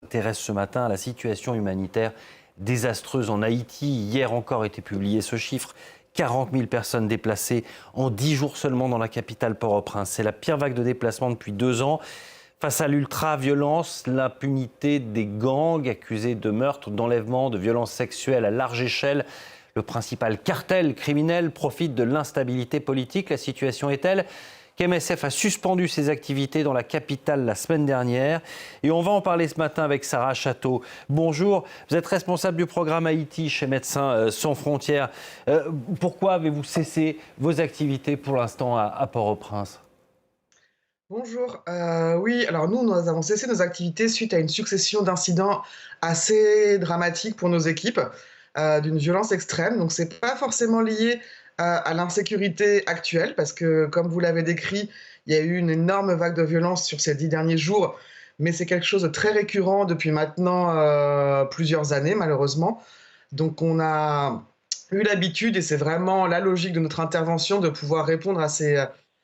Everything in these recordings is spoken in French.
Intéresse ce matin à la situation humanitaire désastreuse en Haïti. Hier encore était publié ce chiffre. 40 000 personnes déplacées en 10 jours seulement dans la capitale Port-au-Prince. C'est la pire vague de déplacement depuis 2 ans. Face à l'ultra-violence, l'impunité des gangs accusés de meurtre, d'enlèvement, de violences sexuelles à large échelle, le principal cartel criminel profite de l'instabilité politique. La situation est telle qu'MSF a suspendu ses activités dans la capitale la semaine dernière. Et on va en parler ce matin avec Sarah Château. Bonjour, vous êtes responsable du programme Haïti chez Médecins Sans Frontières. Pourquoi avez-vous cessé vos activités pour l'instant à Port-au-Prince ? Bonjour. Oui, alors nous avons cessé nos activités suite à une succession d'incidents assez dramatiques pour nos équipes, d'une violence extrême. Donc c'est pas forcément lié à l'insécurité actuelle, parce que comme vous l'avez décrit, il y a eu une énorme vague de violence sur ces 10 derniers jours, mais c'est quelque chose de très récurrent depuis maintenant plusieurs années, malheureusement. Donc on a eu l'habitude, et c'est vraiment la logique de notre intervention, de pouvoir répondre à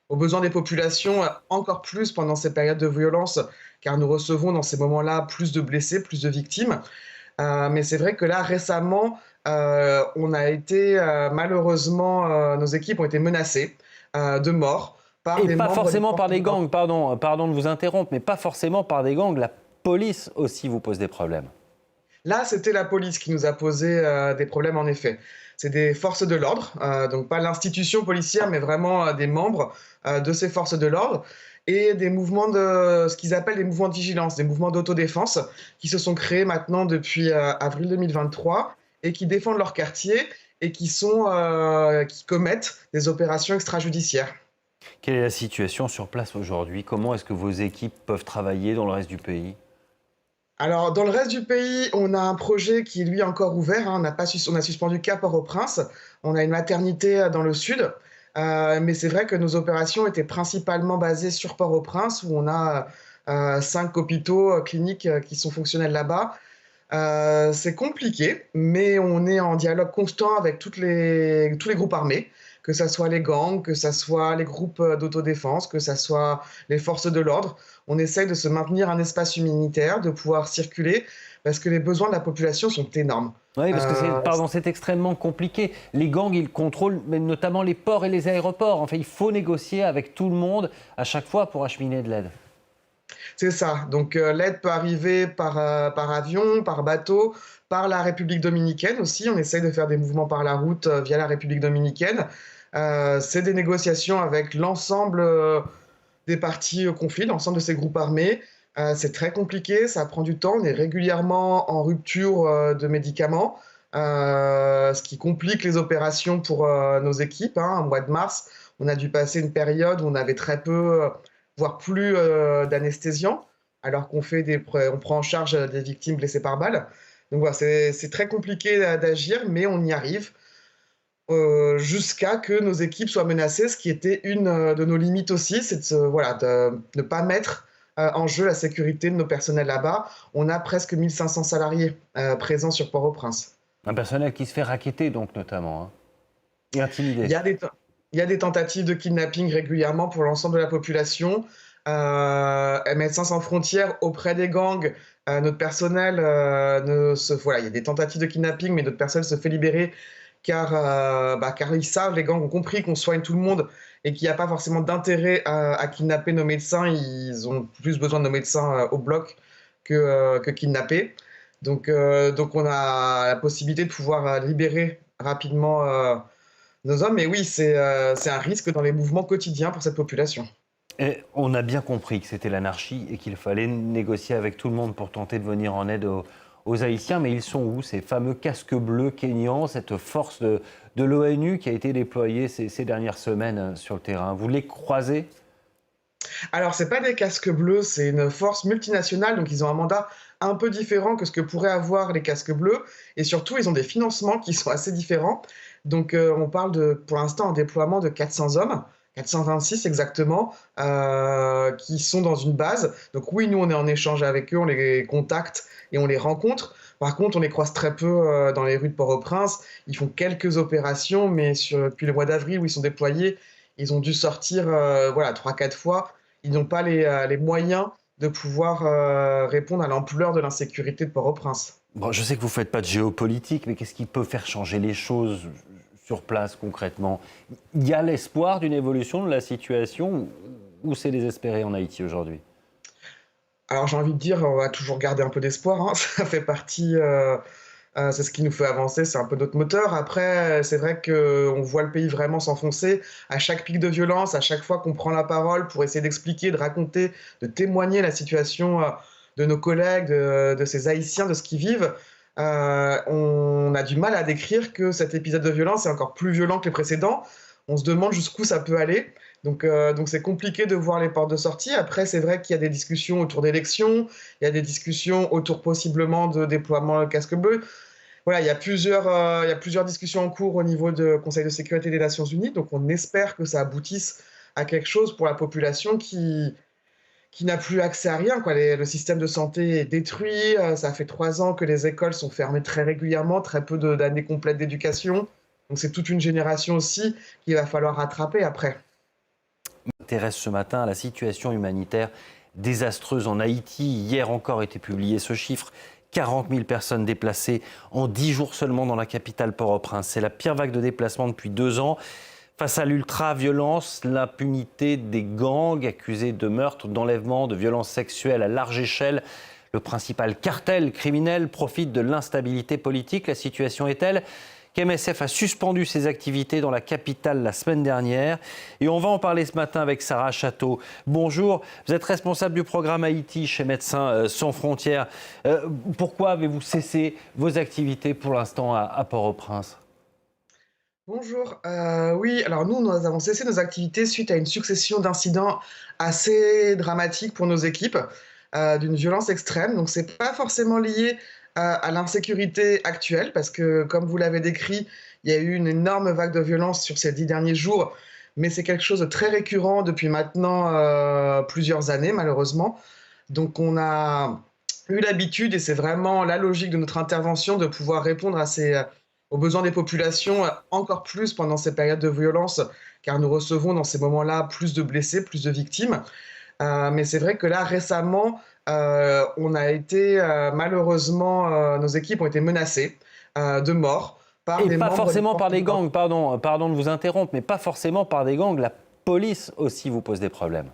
aux besoins des populations, encore plus pendant ces périodes de violence, car nous recevons dans ces moments-là plus de blessés, plus de victimes. Mais c'est vrai que là, récemment, on a été malheureusement, nos équipes ont été menacées de mort par Et des pas membres des forcément forces par de des l'ordre. gangs, pardon de vous interrompre, mais pas forcément par des gangs. La police aussi vous pose des problèmes. Là, c'était la police qui nous a posé des problèmes, en effet. C'est des forces de l'ordre, donc pas l'institution policière, mais vraiment des membres de ces forces de l'ordre, et des mouvements de ce qu'ils appellent des mouvements de vigilance, des mouvements d'autodéfense, qui se sont créés maintenant depuis avril 2023 et qui défendent leur quartier et qui commettent des opérations extrajudiciaires. Quelle est la situation sur place aujourd'hui ? Comment est-ce que vos équipes peuvent travailler dans le reste du pays ? Alors, dans le reste du pays, on a un projet qui est lui encore ouvert, hein. On a suspendu qu'à Port-au-Prince. On a une maternité dans le sud. Mais c'est vrai que nos opérations étaient principalement basées sur Port-au-Prince, où on a 5 hôpitaux cliniques qui sont fonctionnels là-bas. C'est compliqué, mais on est en dialogue constant avec tous les groupes armés, que ça soit les gangs, que ça soit les groupes d'autodéfense, que ça soit les forces de l'ordre. On essaye de se maintenir un espace humanitaire, de pouvoir circuler, parce que les besoins de la population sont énormes. Oui, parce que Euh, c'est extrêmement compliqué. Les gangs, ils contrôlent notamment les ports et les aéroports. Enfin, il faut négocier avec tout le monde à chaque fois pour acheminer de l'aide. c'est ça. Donc l'aide peut arriver par avion, par bateau, par la République dominicaine aussi. On essaye de faire des mouvements par la route via la République dominicaine. C'est des négociations avec l'ensemble des parties au conflit, l'ensemble de ces groupes armés. C'est très compliqué, ça prend du temps. On est régulièrement en rupture de médicaments, ce qui complique les opérations pour nos équipes, hein. Au mois de mars, on a dû passer une période où on avait très peu, voire plus d'anesthésiants, alors on prend en charge des victimes blessées par balle. Donc voilà, c'est très compliqué d'agir, mais on y arrive. Jusqu'à que nos équipes soient menacées, ce qui était une de nos limites aussi, c'est de ne pas mettre en jeu la sécurité de nos personnels là-bas. On a presque 1500 salariés présents sur Port-au-Prince. Un personnel qui se fait racketter, donc, notamment, hein, et Il intimider. y a des, il y a des tentatives de kidnapping régulièrement pour l'ensemble de la population. Médecins sans frontières auprès des gangs, notre personnel voilà, il y a des tentatives de kidnapping, mais notre personnel se fait libérer car ils savent, les gangs ont compris qu'on soigne tout le monde et qu'il n'y a pas forcément d'intérêt à kidnapper nos médecins. Ils ont plus besoin de nos médecins au bloc que kidnapper. Donc on a la possibilité de pouvoir libérer rapidement nos hommes. Mais oui, c'est un risque dans les mouvements quotidiens pour cette population. Et on a bien compris que c'était l'anarchie et qu'il fallait négocier avec tout le monde pour tenter de venir en aide aux Haïtiens. Mais ils sont où, ces fameux casques bleus kényans, cette force de l'ONU qui a été déployée ces dernières semaines sur le terrain ? Vous les croisez ? Alors, c'est pas des casques bleus, c'est une force multinationale, donc ils ont un mandat un peu différent que ce que pourraient avoir les casques bleus, et surtout, ils ont des financements qui sont assez différents. Donc, on parle pour l'instant, un déploiement de 400 hommes, 426 exactement, qui sont dans une base. Donc oui, nous, on est en échange avec eux, on les contacte et on les rencontre. Par contre, on les croise très peu dans les rues de Port-au-Prince. Ils font quelques opérations, mais depuis le mois d'avril où ils sont déployés, ils ont dû sortir voilà, 3-4 fois. Ils n'ont pas les moyens de pouvoir répondre à l'ampleur de l'insécurité de Port-au-Prince. Bon, je sais que vous ne faites pas de géopolitique, mais qu'est-ce qui peut faire changer les choses sur place concrètement? Il y a l'espoir d'une évolution de la situation ou c'est désespéré en Haïti aujourd'hui? Alors j'ai envie de dire, on va toujours garder un peu d'espoir, hein, ça fait partie, c'est ce qui nous fait avancer, c'est un peu notre moteur. Après, c'est vrai qu'on voit le pays vraiment s'enfoncer. À chaque pic de violence, à chaque fois qu'on prend la parole pour essayer d'expliquer, de raconter, de témoigner la situation, de nos collègues, de ces Haïtiens, de ce qu'ils vivent, on a du mal à décrire que cet épisode de violence est encore plus violent que les précédents. On se demande jusqu'où ça peut aller. Donc c'est compliqué de voir les portes de sortie. Après, c'est vrai qu'il y a des discussions autour d'élections, il y a des discussions autour possiblement de déploiement de casque bleu. Voilà, il y a plusieurs discussions en cours au niveau du Conseil de sécurité des Nations Unies, donc on espère que ça aboutisse à quelque chose pour la population qui n'a plus accès à rien, quoi. Le système de santé est détruit, ça fait 3 ans que les écoles sont fermées très régulièrement, très peu d'années complètes d'éducation. Donc c'est toute une génération aussi qu'il va falloir rattraper après. M'intéresse ce matin à la situation humanitaire désastreuse en Haïti. Hier encore était publié ce chiffre. 40 000 personnes déplacées en 10 jours seulement dans la capitale Port-au-Prince. C'est la pire vague de déplacement depuis 2 ans. Face à l'ultra-violence, l'impunité des gangs accusés de meurtres, d'enlèvements, de violences sexuelles à large échelle, le principal cartel criminel profite de l'instabilité politique. La situation est telle qu'MSF a suspendu ses activités dans la capitale la semaine dernière. Et on va en parler ce matin avec Sarah Château. Bonjour, vous êtes responsable du programme Haïti chez Médecins Sans Frontières. Pourquoi avez-vous cessé vos activités pour l'instant à Port-au-Prince? Bonjour, oui, alors nous avons cessé nos activités suite à une succession d'incidents assez dramatiques pour nos équipes, d'une violence extrême. Donc c'est pas forcément lié à l'insécurité actuelle parce que comme vous l'avez décrit, il y a eu une énorme vague de violence sur ces 10 derniers jours, mais c'est quelque chose de très récurrent depuis maintenant, plusieurs années malheureusement. Donc on a eu l'habitude et c'est vraiment la logique de notre intervention de pouvoir répondre à aux besoins des populations, encore plus pendant ces périodes de violence, car nous recevons dans ces moments-là plus de blessés, plus de victimes. Mais c'est vrai que là, récemment, on a été malheureusement, nos équipes ont été menacées de mort par Et des pas membres des forcément forces par de des l'ordre. gangs, pardon de vous interrompre, mais pas forcément par des gangs. La police aussi vous pose des problèmes.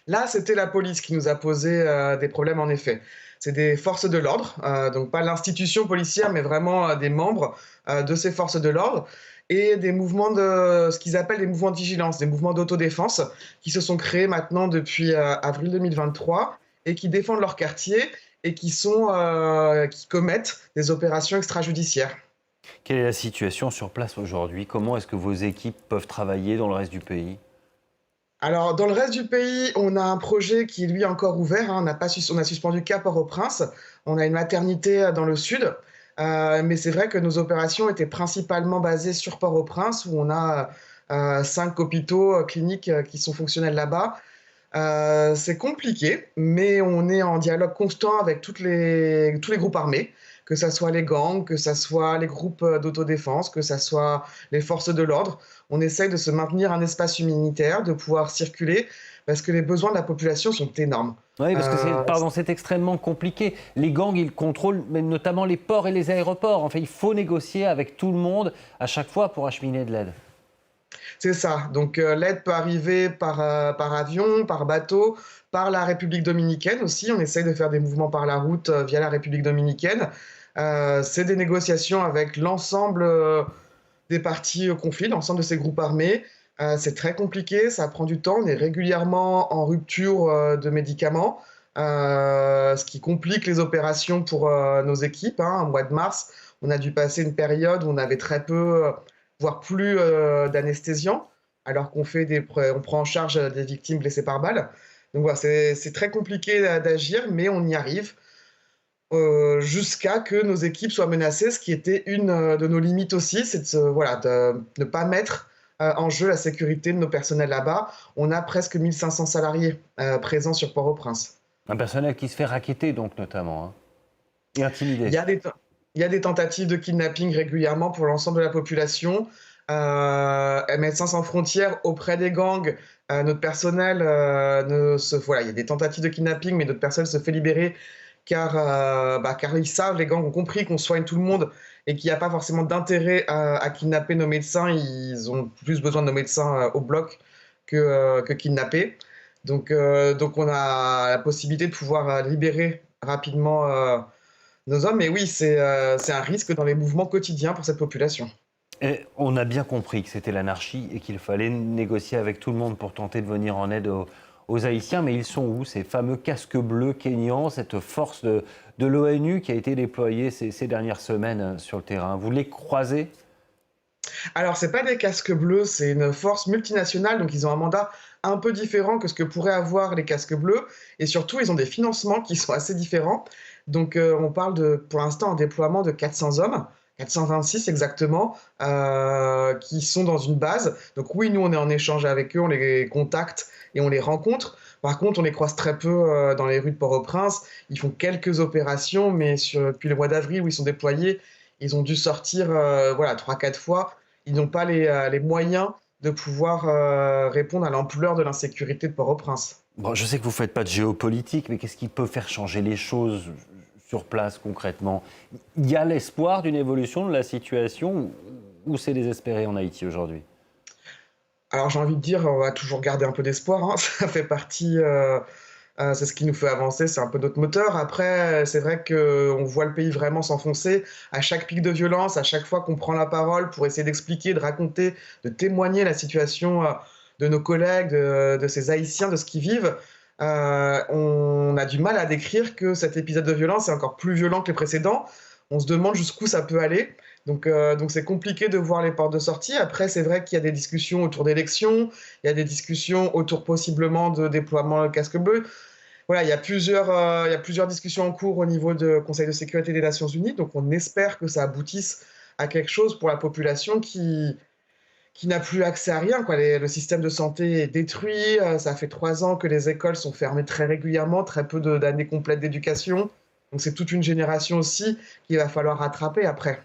Là, c'était la police qui nous a posé des problèmes, en effet. C'est des forces de l'ordre, donc pas l'institution policière, mais vraiment des membres de ces forces de l'ordre et des mouvements de ce qu'ils appellent des mouvements de vigilance, des mouvements d'autodéfense qui se sont créés maintenant depuis avril 2023 et qui défendent leur quartier et qui commettent des opérations extrajudiciaires. Quelle est la situation sur place aujourd'hui? Comment est-ce que vos équipes peuvent travailler dans le reste du pays? Alors, dans le reste du pays, on a un projet qui est lui encore ouvert, hein. On a suspendu qu'à Port-au-Prince. On a une maternité dans le sud. Mais c'est vrai que nos opérations étaient principalement basées sur Port-au-Prince, où on a 5 hôpitaux cliniques qui sont fonctionnels là-bas. C'est compliqué, mais on est en dialogue constant avec tous les groupes armés, que ça soit les gangs, que ça soit les groupes d'autodéfense, que ça soit les forces de l'ordre. On essaye de se maintenir un espace humanitaire, de pouvoir circuler, parce que les besoins de la population sont énormes. Oui, parce que Euh, c'est extrêmement compliqué. Les gangs, ils contrôlent notamment les ports et les aéroports. Enfin, il faut négocier avec tout le monde à chaque fois pour acheminer de l'aide. c'est ça. Donc l'aide peut arriver par avion, par bateau, par la République dominicaine aussi. On essaye de faire des mouvements par la route via la République dominicaine. C'est des négociations avec l'ensemble des parties au conflit, l'ensemble de ces groupes armés. C'est très compliqué, ça prend du temps. On est régulièrement en rupture de médicaments, ce qui complique les opérations pour nos équipes, hein. Au mois de mars, on a dû passer une période où on avait très peu, voire plus d'anesthésiants, alors on prend en charge des victimes blessées par balle. Donc voilà, c'est très compliqué d'agir, mais on y arrive jusqu'à que nos équipes soient menacées, ce qui était une de nos limites aussi, c'est voilà, de ne pas mettre en jeu la sécurité de nos personnels là-bas. On a presque 1500 salariés présents sur Port-au-Prince. Un personnel qui se fait racketter, donc, notamment, hein, et Il intimider. y a des, il y a des tentatives de kidnapping régulièrement pour l'ensemble de la population. Médecins sans frontières auprès des gangs. Notre personnel voilà, il y a des tentatives de kidnapping, mais notre personnel se fait libérer car ils savent, les gangs ont compris qu'on soigne tout le monde et qu'il n'y a pas forcément d'intérêt à kidnapper nos médecins. Ils ont plus besoin de nos médecins au bloc que kidnapper. Donc on a la possibilité de pouvoir libérer rapidement nos hommes. Mais oui, c'est un risque dans les mouvements quotidiens pour cette population. Et on a bien compris que c'était l'anarchie et qu'il fallait négocier avec tout le monde pour tenter de venir en aide aux Haïtiens. Mais ils sont où, ces fameux casques bleus kényans, cette force de l'ONU qui a été déployée ces dernières semaines sur le terrain? Vous les croisez? Alors, c'est pas des casques bleus, c'est une force multinationale, donc ils ont un mandat un peu différent que ce que pourraient avoir les casques bleus, et surtout, ils ont des financements qui sont assez différents. Donc, on parle pour l'instant, un déploiement de 400 hommes, 426 exactement, qui sont dans une base. Donc oui, nous, on est en échange avec eux, on les contacte et on les rencontre. Par contre, on les croise très peu dans les rues de Port-au-Prince. Ils font quelques opérations, mais depuis le mois d'avril où ils sont déployés, ils ont dû sortir voilà, 3-4 fois. Ils n'ont pas les moyens de pouvoir répondre à l'ampleur de l'insécurité de Port-au-Prince. Bon, je sais que vous ne faites pas de géopolitique, mais qu'est-ce qui peut faire changer les choses sur place concrètement? Il y a l'espoir d'une évolution de la situation ou c'est désespéré en Haïti aujourd'hui? Alors j'ai envie de dire, on va toujours garder un peu d'espoir, hein. Ça fait partie, c'est ce qui nous fait avancer, c'est un peu notre moteur. Après, c'est vrai qu'on voit le pays vraiment s'enfoncer. À chaque pic de violence, à chaque fois qu'on prend la parole pour essayer d'expliquer, de raconter, de témoigner la situation de nos collègues, de ces Haïtiens, de ce qu'ils vivent, on a du mal à décrire que cet épisode de violence est encore plus violent que les précédents. On se demande jusqu'où ça peut aller. Donc c'est compliqué de voir les portes de sortie. Après, c'est vrai qu'il y a des discussions autour d'élections, il y a des discussions autour possiblement de déploiement de casque bleu. Voilà, il y a plusieurs discussions en cours au niveau du Conseil de sécurité des Nations Unies. Donc on espère que ça aboutisse à quelque chose pour la population qui n'a plus accès à rien, quoi. Le système de santé est détruit. Ça fait 3 ans que les écoles sont fermées très régulièrement, très peu d'années complètes d'éducation. Donc c'est toute une génération aussi qu'il va falloir rattraper après.